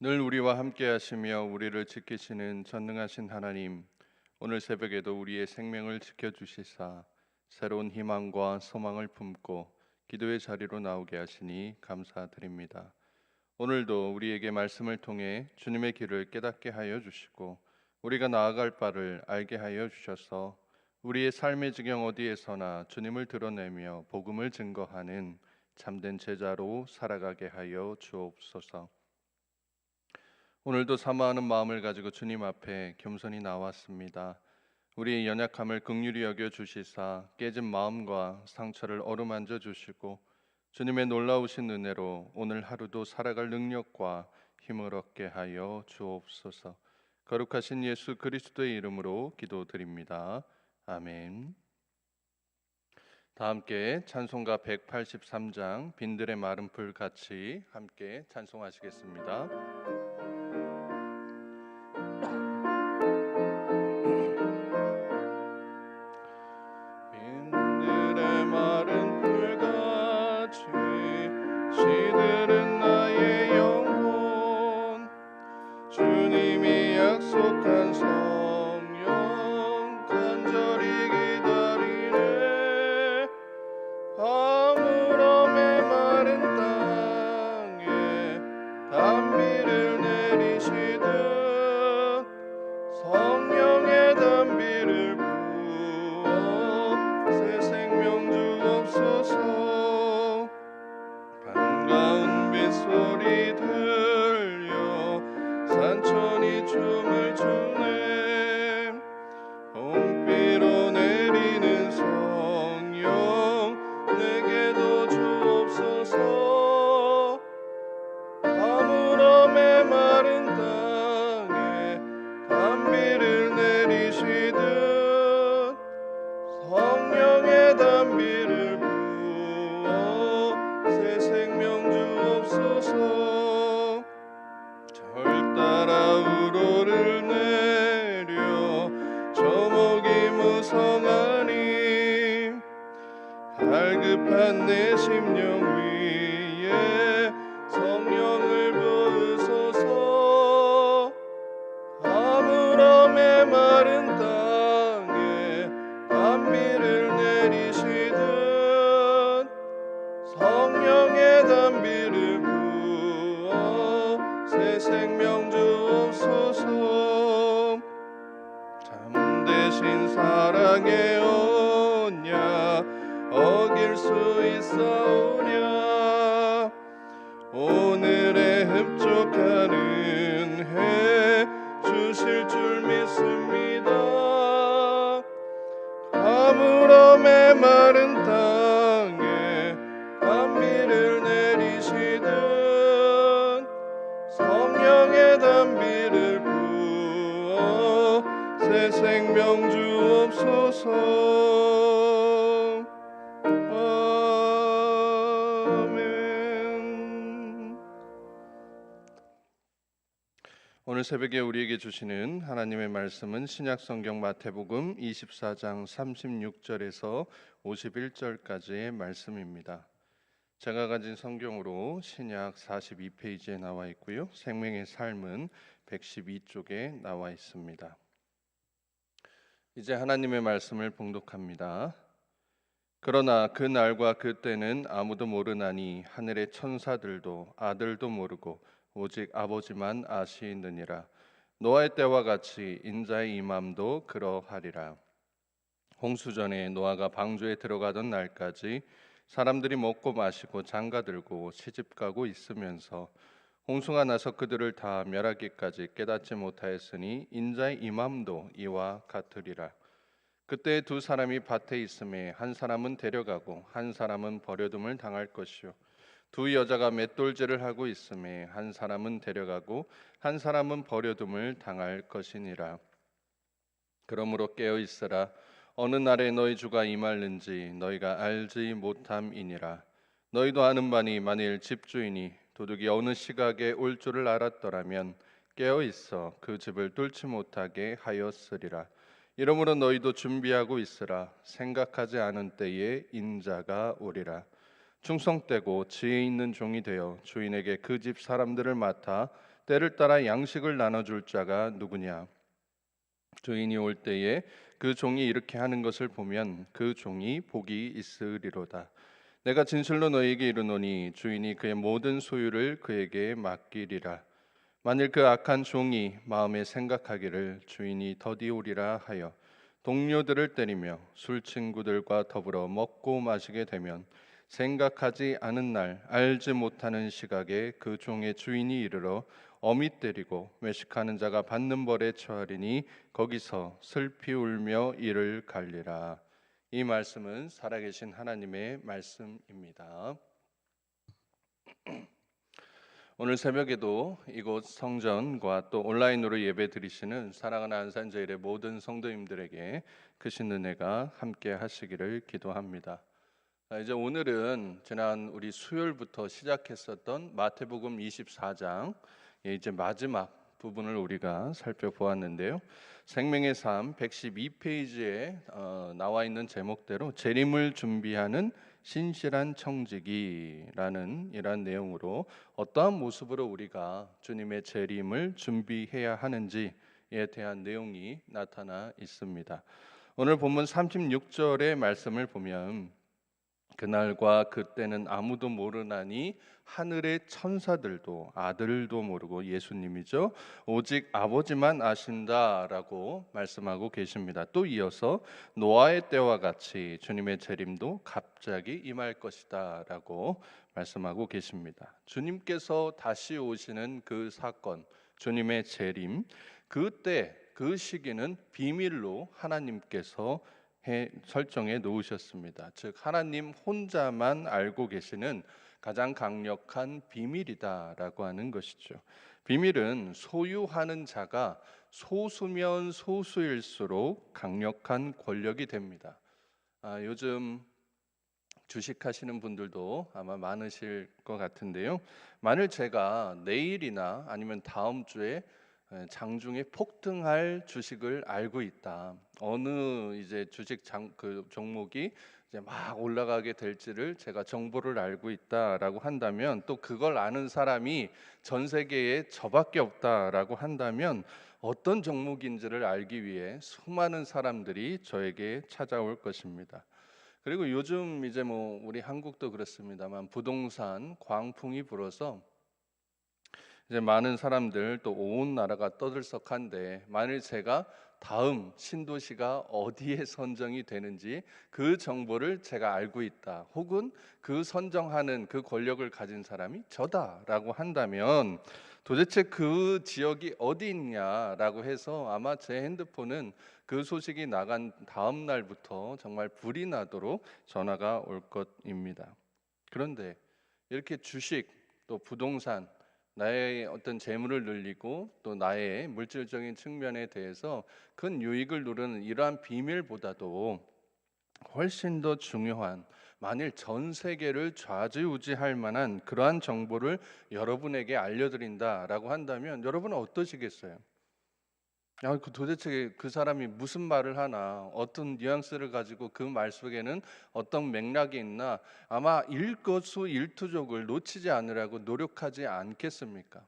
늘 우리와 함께 하시며 우리를 지키시는 전능하신 하나님, 오늘 새벽에도 우리의 생명을 지켜주시사 새로운 희망과 소망을 품고 기도의 자리로 나오게 하시니 감사드립니다. 오늘도 우리에게 말씀을 통해 주님의 길을 깨닫게 하여 주시고 우리가 나아갈 바를 알게 하여 주셔서 우리의 삶의 지경 어디에서나 주님을 드러내며 복음을 증거하는 참된 제자로 살아가게 하여 주옵소서. 오늘도 사모하는 마음을 가지고 주님 앞에 겸손히 나왔습니다. 우리의 연약함을 긍휼히 여겨 주시사 깨진 마음과 상처를 어루만져 주시고 주님의 놀라우신 은혜로 오늘 하루도 살아갈 능력과 힘을 얻게 하여 주옵소서. 거룩하신 예수 그리스도의 이름으로 기도드립니다. 아멘. 다 함께 찬송가 183장 빈들의 마른 풀 같이 함께 찬송하시겠습니다. 빈들의 마른 풀같이 시들은 나의 영혼, 주님이 약속한 성령 간절히 기다리네. 아무럼의 마른 땅에 단비를 내리시듯 성령의 단비를 새 생명 주옵소서. 반가운 빗소리 들려 산천이 춤을 추네. 봄비로 내리는 성령 내게도 주옵소서. 아무럼의 마른 땅에 단비를 내리시듯 성령의 단비를 부어 새 생명 주옵소서. 절 따라 우로를 내려 저목이 무성하니 갈급한 내 심령 위에 성령을 부으소서. 아무럼의 마른 땅에 단비를 내리시듯 성령의 단비를 부어 새 생명 주옵소서. 참되신 사랑의 언약 어길 수 있사오랴. 오늘의 흡족한 은혜 주실 줄 믿습니다. 아무럼의 마른 땅에 단비를 내리시듯 성령의 단비를 부어 새 생명 주옵소서. 아멘. 오늘 새벽에 우리에게 주시는 하나님의 말씀은 신약성경 마태복음 24장 36절에서 51절까지의 말씀입니다. 제가 가진 성경으로 신약 42페이지에 나와 있고요. 생명의 삶은 112쪽에 나와 있습니다. 이제 하나님의 말씀을 봉독합니다. 그러나 그 날과 그 때는 아무도 모르나니 하늘의 천사들도 아들도 모르고 오직 아버지만 아시느니라. 노아의 때와 같이 인자의 임함도 그러하리라. 홍수전에 노아가 방주에 들어가던 날까지 사람들이 먹고 마시고 장가들고 시집가고 있으면서 홍수가 나서 그들을 다 멸하기까지 깨닫지 못하였으니 인자의 임함도 이와 같으리라. 그때 두 사람이 밭에 있음에 한 사람은 데려가고 한 사람은 버려둠을 당할 것이요, 두 여자가 맷돌질을 하고 있음에 한 사람은 데려가고 한 사람은 버려둠을 당할 것이니라. 그러므로 깨어 있으라. 어느 날에 너희 주가 임할는지 너희가 알지 못함이니라. 너희도 아는 바니 만일 집주인이 도둑이 어느 시각에 올 줄을 알았더라면 깨어 있어 그 집을 뚫지 못하게 하였으리라. 이러므로 너희도 준비하고 있으라. 생각하지 않은 때에 인자가 오리라. 충성되고 지혜 있는 종이 되어 주인에게 그 집 사람들을 맡아 때를 따라 양식을 나눠줄 자가 누구냐? 주인이 올 때에 그 종이 이렇게 하는 것을 보면 그 종이 복이 있으리로다. 내가 진실로 너희에게 이르노니 주인이 그의 모든 소유를 그에게 맡기리라. 만일 그 악한 종이 마음에 생각하기를 주인이 더디오리라 하여 동료들을 때리며 술 친구들과 더불어 먹고 마시게 되면 생각하지 않은 날 알지 못하는 시각에 그 종의 주인이 이르러 어미 때리고 외식하는 자가 받는 벌에 처하리니 거기서 슬피 울며 이를 갈리라. 이 말씀은 살아계신 하나님의 말씀입니다. 오늘 새벽에도 이곳 성전과 또 온라인으로 예배 드리시는 사랑하는 안산제일의 모든 성도님들에게 크신 은혜가 함께 하시기를 기도합니다. 이제 오늘은 지난 우리 수요일부터 시작했었던 마태복음 24장 이제 마지막 부분을 우리가 살펴보았는데요. 생명의 삶 112페이지에 나와 있는 제목대로 재림을 준비하는 신실한 청지기라는 이러한 내용으로 어떠한 모습으로 우리가 주님의 재림을 준비해야 하는지에 대한 내용이 나타나 있습니다. 오늘 본문 36절의 말씀을 보면 그날과 그때는 아무도 모르나니 하늘의 천사들도 아들도 모르고 예수님이죠. 오직 아버지만 아신다라고 말씀하고 계십니다. 또 이어서 노아의 때와 같이 주님의 재림도 갑자기 임할 것이다라고 말씀하고 계십니다. 주님께서 다시 오시는 그 사건, 주님의 재림, 그때 그 시기는 비밀로 하나님께서 설정해 놓으셨습니다. 즉 하나님 혼자만 알고 계시는 가장 강력한 비밀이다라고 하는 것이죠. 비밀은 소유하는 자가 소수면 소수일수록 강력한 권력이 됩니다. 요즘 주식하시는 분들도 아마 많으실 것 같은데요. 만일 제가 내일이나 아니면 다음 주에 장중에 폭등할 주식을 알고 있다. 어느 이제 주식 그 종목이 이제 막 올라가게 될지를 제가 정보를 알고 있다라고 한다면, 또 그걸 아는 사람이 전 세계에 저밖에 없다라고 한다면 어떤 종목인지를 알기 위해 수많은 사람들이 저에게 찾아올 것입니다. 그리고 요즘 이제 뭐 우리 한국도 그렇습니다만 부동산 광풍이 불어서 이제 많은 사람들 또 온 나라가 떠들썩한데, 만일 제가 다음 신도시가 어디에 선정이 되는지 그 정보를 제가 알고 있다, 혹은 그 선정하는 그 권력을 가진 사람이 저다라고 한다면 도대체 그 지역이 어디 있냐라고 해서 아마 제 핸드폰은 그 소식이 나간 다음 날부터 정말 불이 나도록 전화가 올 것입니다. 그런데 이렇게 주식 또 부동산, 나의 어떤 재물을 늘리고 또 나의 물질적인 측면에 대해서 큰 유익을 누르는 이러한 비밀보다도 훨씬 더 중요한, 만일 전 세계를 좌지우지할 만한 그러한 정보를 여러분에게 알려드린다라고 한다면 여러분은 어떠시겠어요? 도대체 그 사람이 무슨 말을 하나, 어떤 뉘앙스를 가지고 그 말 속에는 어떤 맥락이 있나, 아마 일거수일투족을 놓치지 않으려고 노력하지 않겠습니까?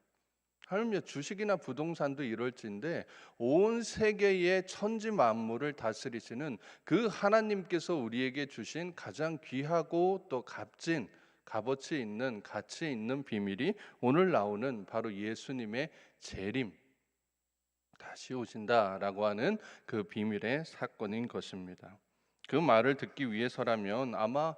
하물며 주식이나 부동산도 이럴진데 온 세계의 천지 만물을 다스리시는 그 하나님께서 우리에게 주신 가장 귀하고 또 값어치 있는 가치 있는 비밀이 오늘 나오는 바로 예수님의 재림, 다시 오신다라고 하는 그 비밀의 사건인 것입니다. 그 말을 듣기 위해서라면 아마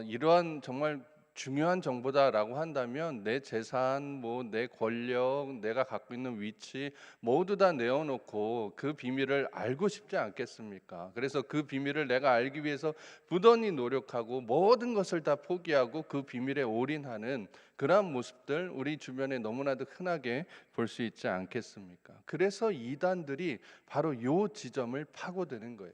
이러한 정말 중요한 정보다라고 한다면 내 재산, 뭐 내 권력, 내가 갖고 있는 위치 모두 다 내어놓고 그 비밀을 알고 싶지 않겠습니까? 그래서 그 비밀을 내가 알기 위해서 부단히 노력하고 모든 것을 다 포기하고 그 비밀에 올인하는 그러한 모습들 우리 주변에 너무나도 흔하게 볼 수 있지 않겠습니까? 그래서 이단들이 바로 이 지점을 파고드는 거예요.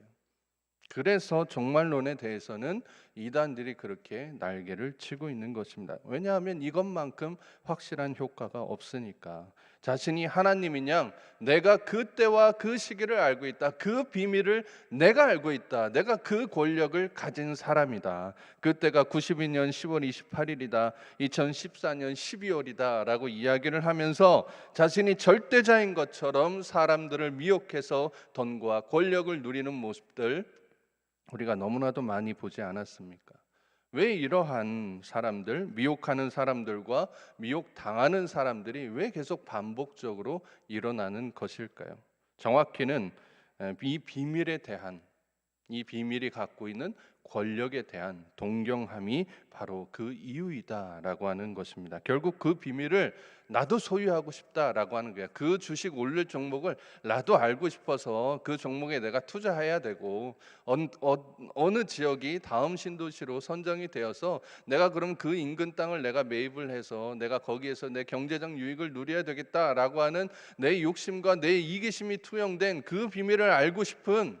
그래서 종말론에 대해서는 이단들이 그렇게 날개를 치고 있는 것입니다. 왜냐하면 이것만큼 확실한 효과가 없으니까. 자신이 하나님인 양 내가 그 때와 그 시기를 알고 있다. 그 비밀을 내가 알고 있다. 내가 그 권력을 가진 사람이다. 그때가 92년 10월 28일이다. 2014년 12월이다 라고 이야기를 하면서 자신이 절대자인 것처럼 사람들을 미혹해서 돈과 권력을 누리는 모습들 우리가 너무나도 많이 보지 않았습니까? 왜 이러한 사람들, 미혹하는 사람들과 미혹당하는 사람들이 왜 계속 반복적으로 일어나는 것일까요? 정확히는 이 비밀에 대한, 이 비밀이 갖고 있는 권력에 대한 동경함이 바로 그 이유이다라고 하는 것입니다. 결국 그 비밀을 나도 소유하고 싶다라고 하는 거야. 그 주식 올릴 종목을 나도 알고 싶어서 그 종목에 내가 투자해야 되고 어느 지역이 다음 신도시로 선정이 되어서 내가 그럼 그 인근 땅을 내가 매입을 해서 내가 거기에서 내 경제적 유익을 누려야 되겠다라고 하는 내 욕심과 내 이기심이 투영된 그 비밀을 알고 싶은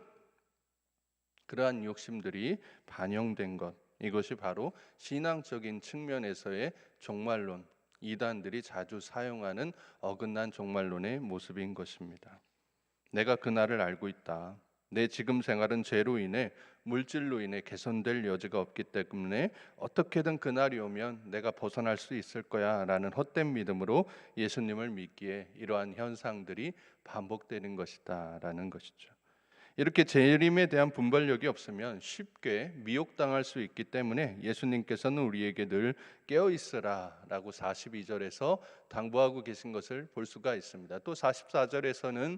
그러한 욕심들이 반영된 것, 이것이 바로 신앙적인 측면에서의 종말론, 이단들이 자주 사용하는 어긋난 종말론의 모습인 것입니다. 내가 그날을 알고 있다. 내 지금 생활은 죄로 인해 물질로 인해 개선될 여지가 없기 때문에 어떻게든 그날이 오면 내가 벗어날 수 있을 거야 라는 헛된 믿음으로 예수님을 믿기에 이러한 현상들이 반복되는 것이다 라는 것이죠. 이렇게 재림에 대한 분별력이 없으면 쉽게 미혹당할 수 있기 때문에 예수님께서는 우리에게 늘 깨어있으라 라고 42절에서 당부하고 계신 것을 볼 수가 있습니다. 또 44절에서는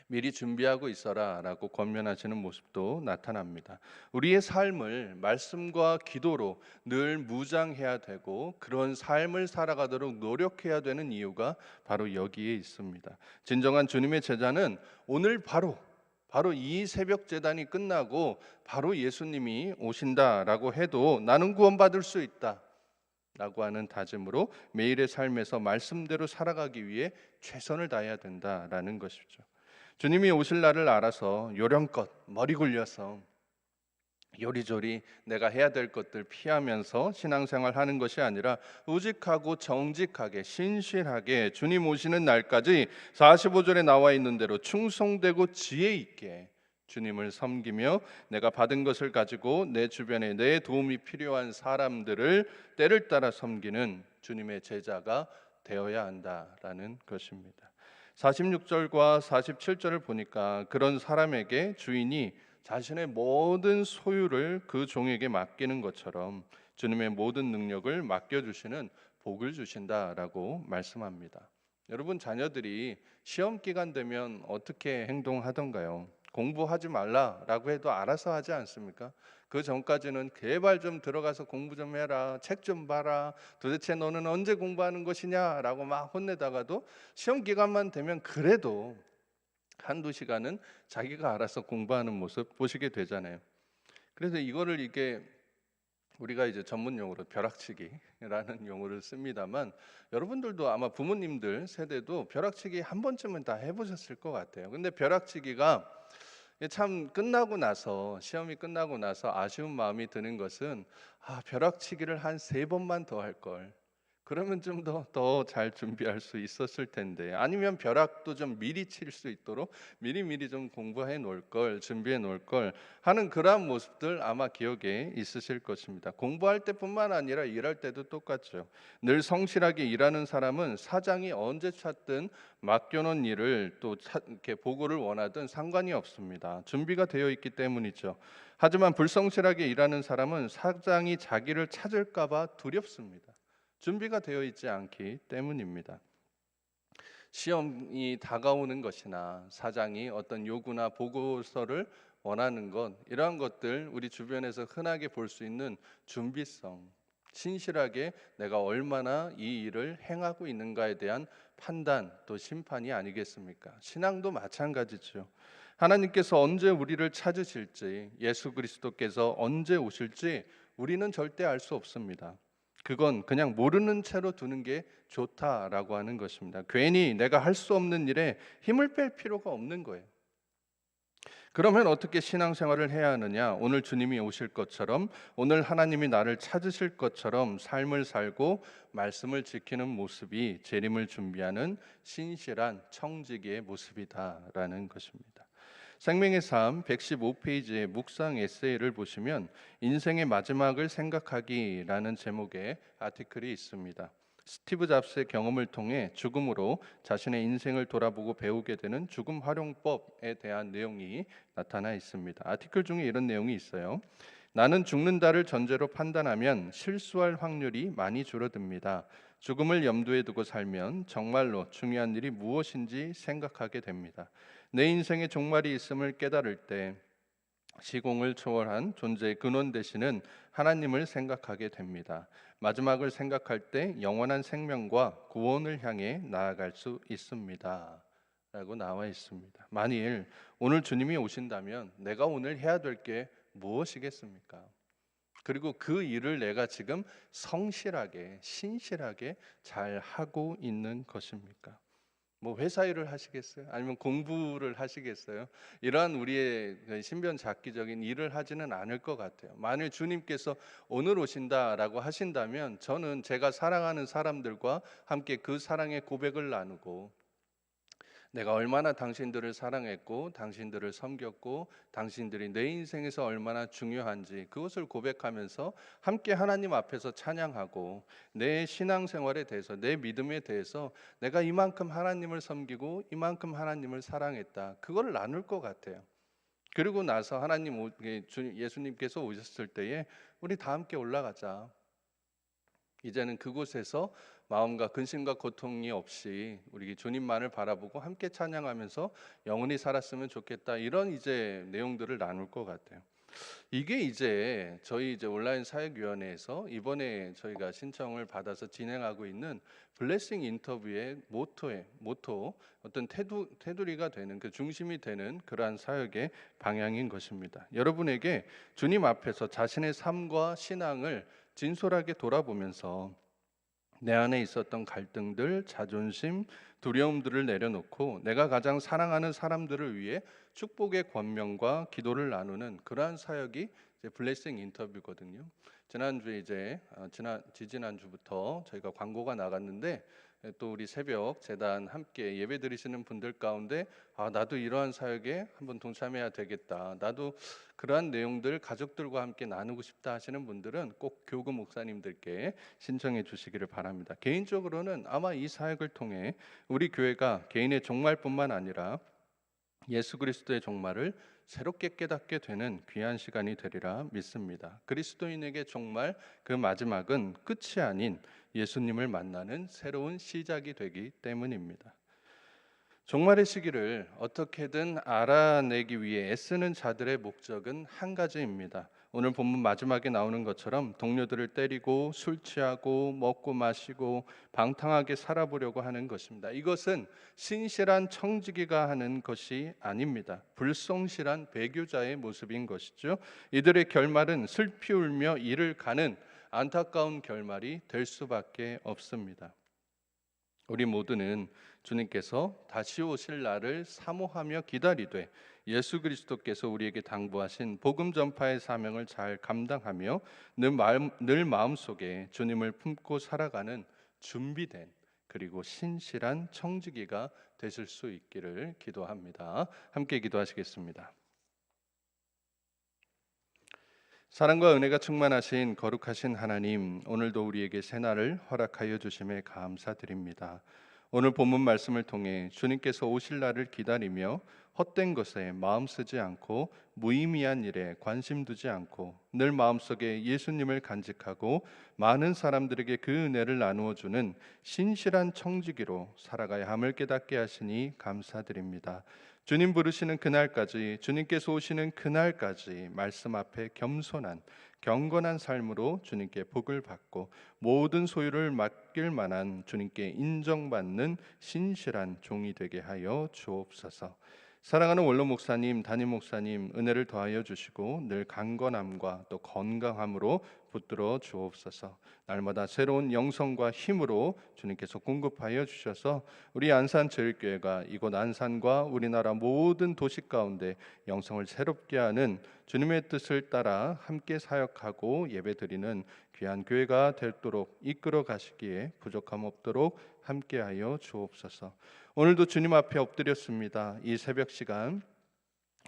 미리 준비하고 있어라 라고 권면하시는 모습도 나타납니다. 우리의 삶을 말씀과 기도로 늘 무장해야 되고 그런 삶을 살아가도록 노력해야 되는 이유가 바로 여기에 있습니다. 진정한 주님의 제자는 오늘 바로 이 새벽 제단이 끝나고 바로 예수님이 오신다라고 해도 나는 구원받을 수 있다 라고 하는 다짐으로 매일의 삶에서 말씀대로 살아가기 위해 최선을 다해야 된다라는 것이죠. 주님이 오실 날을 알아서 요령껏 머리 굴려서 요리조리 내가 해야 될 것들 피하면서 신앙생활 하는 것이 아니라 우직하고 정직하게 신실하게 주님 오시는 날까지 45절에 나와 있는 대로 충성되고 지혜 있게 주님을 섬기며 내가 받은 것을 가지고 내 주변에 내 도움이 필요한 사람들을 때를 따라 섬기는 주님의 제자가 되어야 한다라는 것입니다. 46절과 47절을 보니까 그런 사람에게 주인이 자신의 모든 소유를 그 종에게 맡기는 것처럼 주님의 모든 능력을 맡겨주시는 복을 주신다라고 말씀합니다. 여러분 자녀들이 시험 기간 되면 어떻게 행동하던가요? 공부하지 말라라고 해도 알아서 하지 않습니까? 그 전까지는 제발 좀 들어가서 공부 좀 해라, 책 좀 봐라, 도대체 너는 언제 공부하는 것이냐라고 막 혼내다가도 시험 기간만 되면 그래도 한두 시간은 자기가 알아서 공부하는 모습 보시게 되잖아요. 그래서 이게 우리가 이제 전문 용어로 벼락치기라는 용어를 씁니다만 여러분들도 아마 부모님들 세대도 벼락치기 한 번쯤은 다 해보셨을 것 같아요. 근데 벼락치기가 참 끝나고 나서 시험이 끝나고 나서 아쉬운 마음이 드는 것은 벼락치기를 한 3번만 더 할 걸. 그러면 좀 더 잘 준비할 수 있었을 텐데, 아니면 벼락도 좀 미리 칠 수 있도록 미리 좀 공부해 놓을 걸, 준비해 놓을 걸 하는 그러한 모습들 아마 기억에 있으실 것입니다. 공부할 때뿐만 아니라 일할 때도 똑같죠. 늘 성실하게 일하는 사람은 사장이 언제 찾든 맡겨놓은 일을 또 이렇게 보고를 원하든 상관이 없습니다. 준비가 되어 있기 때문이죠. 하지만 불성실하게 일하는 사람은 사장이 자기를 찾을까봐 두렵습니다. 준비가 되어 있지 않기 때문입니다. 시험이 다가오는 것이나 사장이 어떤 요구나 보고서를 원하는 것, 이러한 것들 우리 주변에서 흔하게 볼 수 있는 준비성, 신실하게 내가 얼마나 이 일을 행하고 있는가에 대한 판단 또 심판이 아니겠습니까? 신앙도 마찬가지죠. 하나님께서 언제 우리를 찾으실지, 예수 그리스도께서 언제 오실지 우리는 절대 알 수 없습니다. 그건 그냥 모르는 채로 두는 게 좋다라고 하는 것입니다. 괜히 내가 할 수 없는 일에 힘을 뺄 필요가 없는 거예요. 그러면 어떻게 신앙생활을 해야 하느냐? 오늘 주님이 오실 것처럼, 오늘 하나님이 나를 찾으실 것처럼 삶을 살고 말씀을 지키는 모습이 재림을 준비하는 신실한 청지기의 모습이다라는 것입니다. 생명의 삶 115페이지의 묵상 에세이를 보시면 인생의 마지막을 생각하기라는 제목의 아티클이 있습니다. 스티브 잡스의 경험을 통해 죽음으로 자신의 인생을 돌아보고 배우게 되는 죽음 활용법에 대한 내용이 나타나 있습니다. 아티클 중에 이런 내용이 있어요. 나는 죽는다를 전제로 판단하면 실수할 확률이 많이 줄어듭니다. 죽음을 염두에 두고 살면 정말로 중요한 일이 무엇인지 생각하게 됩니다. 내 인생의 종말이 있음을 깨달을 때 시공을 초월한 존재의 근원 되시는 하나님을 생각하게 됩니다. 마지막을 생각할 때 영원한 생명과 구원을 향해 나아갈 수 있습니다. 라고 나와 있습니다. 만일 오늘 주님이 오신다면 내가 오늘 해야 될 게 무엇이겠습니까? 그리고 그 일을 내가 지금 성실하게, 신실하게 잘 하고 있는 것입니까? 뭐 회사 일을 하시겠어요? 아니면 공부를 하시겠어요? 이러한 우리의 신변잡기적인 일을 하지는 않을 것 같아요. 만일 주님께서 오늘 오신다라고 하신다면 저는 제가 사랑하는 사람들과 함께 그 사랑의 고백을 나누고 내가 얼마나 당신들을 사랑했고 당신들을 섬겼고 당신들이 내 인생에서 얼마나 중요한지 그것을 고백하면서 함께 하나님 앞에서 찬양하고 내 신앙생활에 대해서 내 믿음에 대해서 내가 이만큼 하나님을 섬기고 이만큼 하나님을 사랑했다 그걸 나눌 것 같아요. 그리고 나서 예수님께서 오셨을 때에 우리 다 함께 올라가자. 이제는 그곳에서 마음과 근심과 고통이 없이 우리 주님만을 바라보고 함께 찬양하면서 영원히 살았으면 좋겠다. 이런 이제 내용들을 나눌 것 같아요. 이게 저희 온라인 사역위원회에서 이번에 저희가 신청을 받아서 진행하고 있는 블레싱 인터뷰의 모토 어떤 테두리가 되는 그 중심이 되는 그러한 사역의 방향인 것입니다. 여러분에게 주님 앞에서 자신의 삶과 신앙을 진솔하게 돌아보면서 내 안에 있었던 갈등들, 자존심, 두려움들을 내려놓고 내가 가장 사랑하는 사람들을 위해 축복의 권면과 기도를 나누는 그러한 사역이 블레싱 인터뷰거든요. 지난주에 지지난주부터 저희가 광고가 나갔는데 또 우리 새벽 재단 함께 예배 드리시는 분들 가운데 나도 이러한 사역에 한번 동참해야 되겠다. 나도 그러한 내용들 가족들과 함께 나누고 싶다 하시는 분들은 꼭 교구 목사님들께 신청해 주시기를 바랍니다. 개인적으로는 아마 이 사역을 통해 우리 교회가 개인의 종말뿐만 아니라 예수 그리스도의 종말을 새롭게 깨닫게 되는 귀한 시간이 되리라 믿습니다. 그리스도인에게 종말 그 마지막은 끝이 아닌 예수님을 만나는 새로운 시작이 되기 때문입니다. 종말의 시기를 어떻게든 알아내기 위해 애쓰는 자들의 목적은 한 가지입니다. 오늘 본문 마지막에 나오는 것처럼 동료들을 때리고 술 취하고 먹고 마시고 방탕하게 살아보려고 하는 것입니다. 이것은 신실한 청지기가 하는 것이 아닙니다. 불성실한 배교자의 모습인 것이죠. 이들의 결말은 슬피 울며 이를 가는 안타까운 결말이 될 수밖에 없습니다. 우리 모두는 주님께서 다시 오실 날을 사모하며 기다리되 예수 그리스도께서 우리에게 당부하신 복음 전파의 사명을 잘 감당하며 늘 마음속에 주님을 품고 살아가는 준비된 그리고 신실한 청지기가 되실 수 있기를 기도합니다. 함께 기도하시겠습니다. 사랑과 은혜가 충만하신 거룩하신 하나님, 오늘도 우리에게 새날을 허락하여 주심에 감사드립니다. 오늘 본문 말씀을 통해 주님께서 오실 날을 기다리며 헛된 것에 마음 쓰지 않고 무의미한 일에 관심 두지 않고 늘 마음속에 예수님을 간직하고 많은 사람들에게 그 은혜를 나누어 주는 신실한 청지기로 살아가야 함을 깨닫게 하시니 감사드립니다. 주님 부르시는 그날까지, 주님께서 오시는 그날까지 말씀 앞에 겸손한 경건한 삶으로 주님께 복을 받고 모든 소유를 맡길 만한 주님께 인정받는 신실한 종이 되게 하여 주옵소서. 사랑하는 원로 목사님, 담임 목사님 은혜를 더하여 주시고 늘 강건함과 또 건강함으로 붙들어 주옵소서. 날마다 새로운 영성과 힘으로 주님께서 공급하여 주셔서 우리 안산제일교회가 이곳 안산과 우리나라 모든 도시 가운데 영성을 새롭게 하는 주님의 뜻을 따라 함께 사역하고 예배드리는 귀한 교회가 되도록 이끌어 가시기에 부족함 없도록 함께하여 주옵소서. 오늘도 주님 앞에 엎드렸습니다. 이 새벽 시간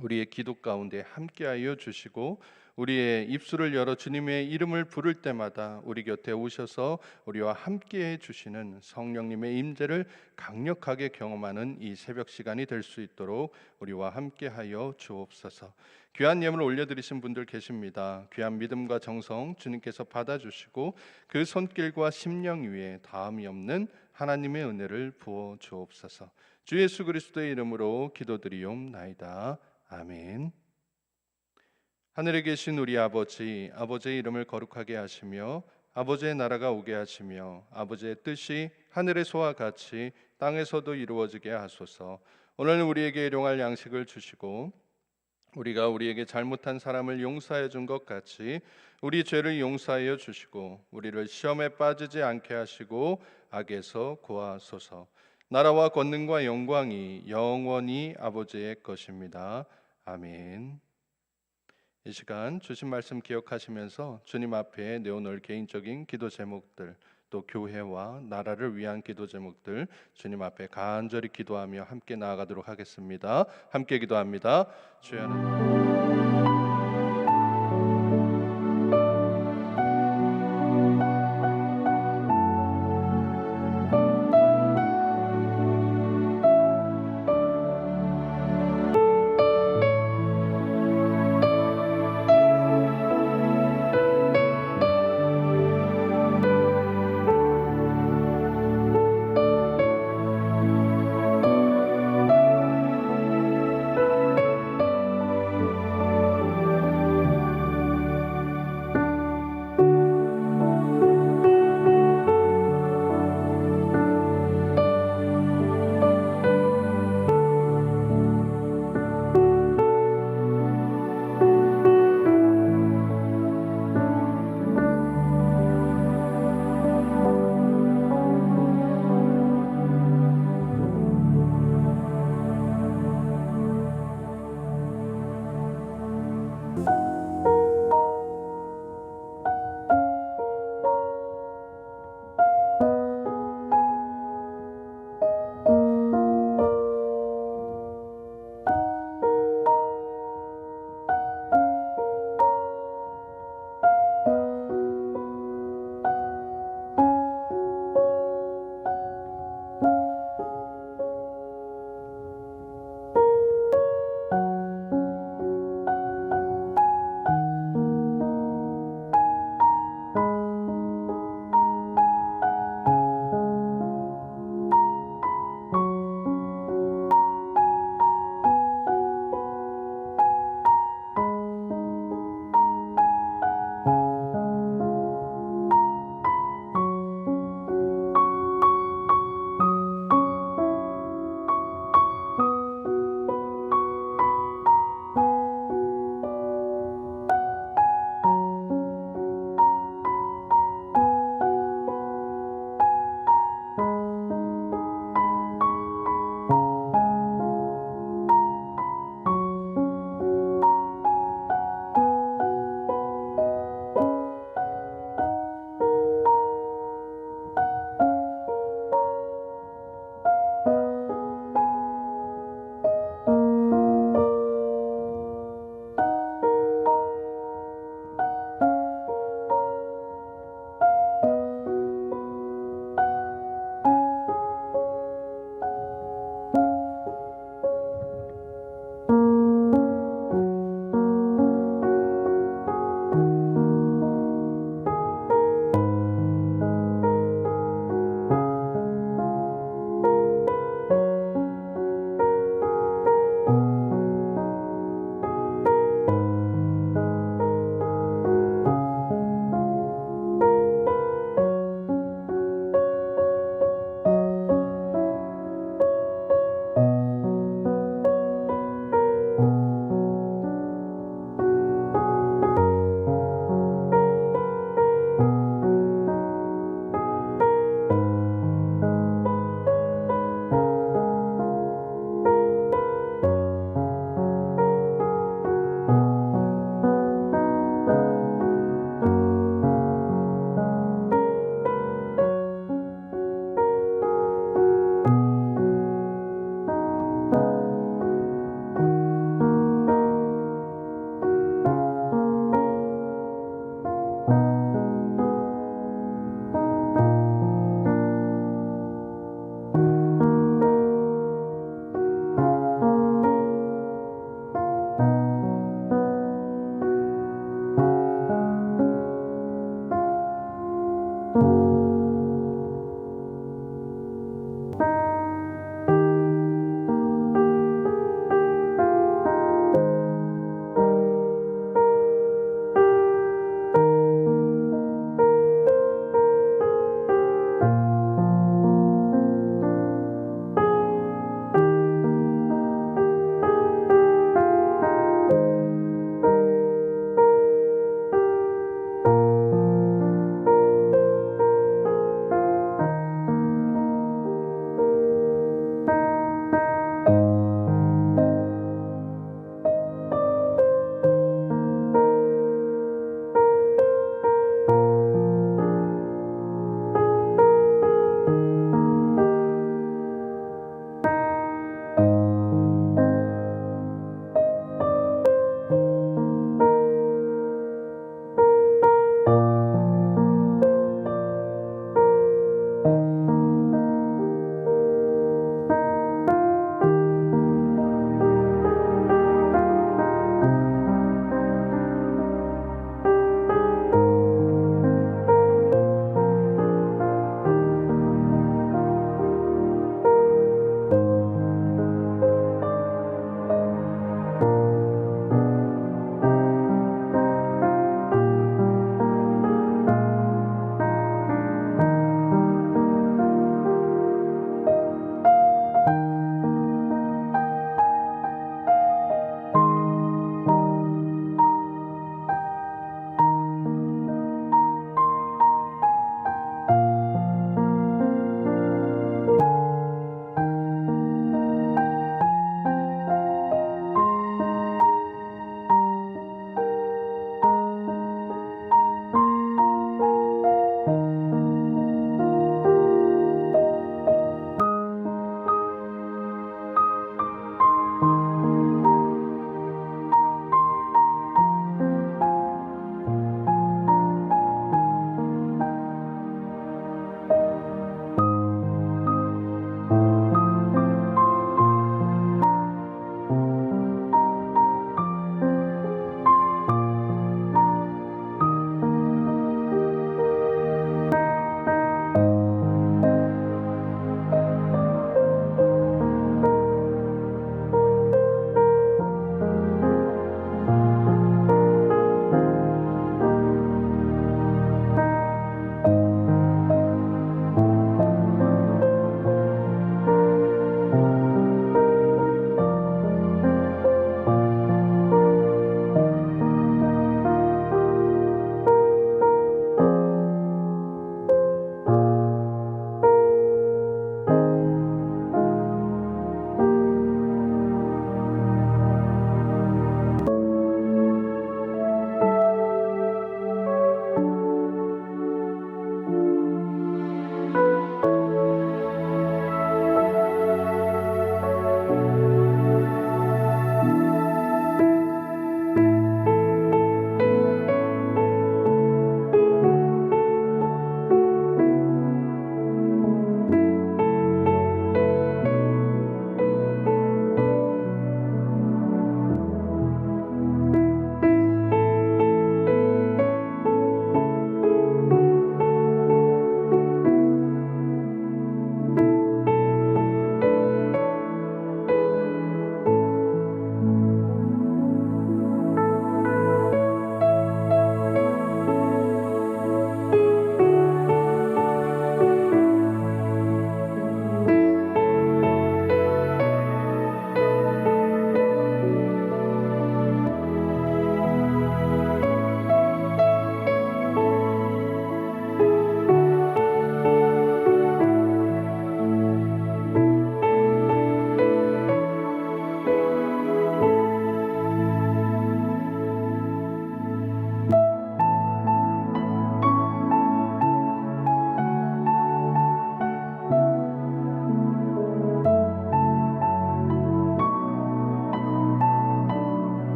우리의 기도 가운데 함께하여 주시고 우리의 입술을 열어 주님의 이름을 부를 때마다 우리 곁에 오셔서 우리와 함께해 주시는 성령님의 임재를 강력하게 경험하는 이 새벽 시간이 될 수 있도록 우리와 함께하여 주옵소서. 귀한 예물 올려드리신 분들 계십니다. 귀한 믿음과 정성 주님께서 받아주시고 그 손길과 심령 위에 다함이 없는 하나님의 은혜를 부어 주옵소서. 주 예수 그리스도의 이름으로 기도드리옵나이다. 아멘. 하늘에 계신 우리 아버지, 아버지의 이름을 거룩하게 하시며 아버지의 나라가 오게 하시며 아버지의 뜻이 하늘에서와 같이 땅에서도 이루어지게 하소서. 오늘 우리에게 일용할 양식을 주시고 우리가 우리에게 잘못한 사람을 용서해 준 것 같이 우리 죄를 용서하여 주시고 우리를 시험에 빠지지 않게 하시고 악에서 구하소서. 나라와 권능과 영광이 영원히 아버지의 것입니다. 아멘. 이 시간 주신 말씀 기억하시면서 주님 앞에 내어놓을 개인적인 기도 제목들, 또 교회와 나라를 위한 기도 제목들 주님 앞에 간절히 기도하며 함께 나아가도록 하겠습니다. 함께 기도합니다. 주여 하나님,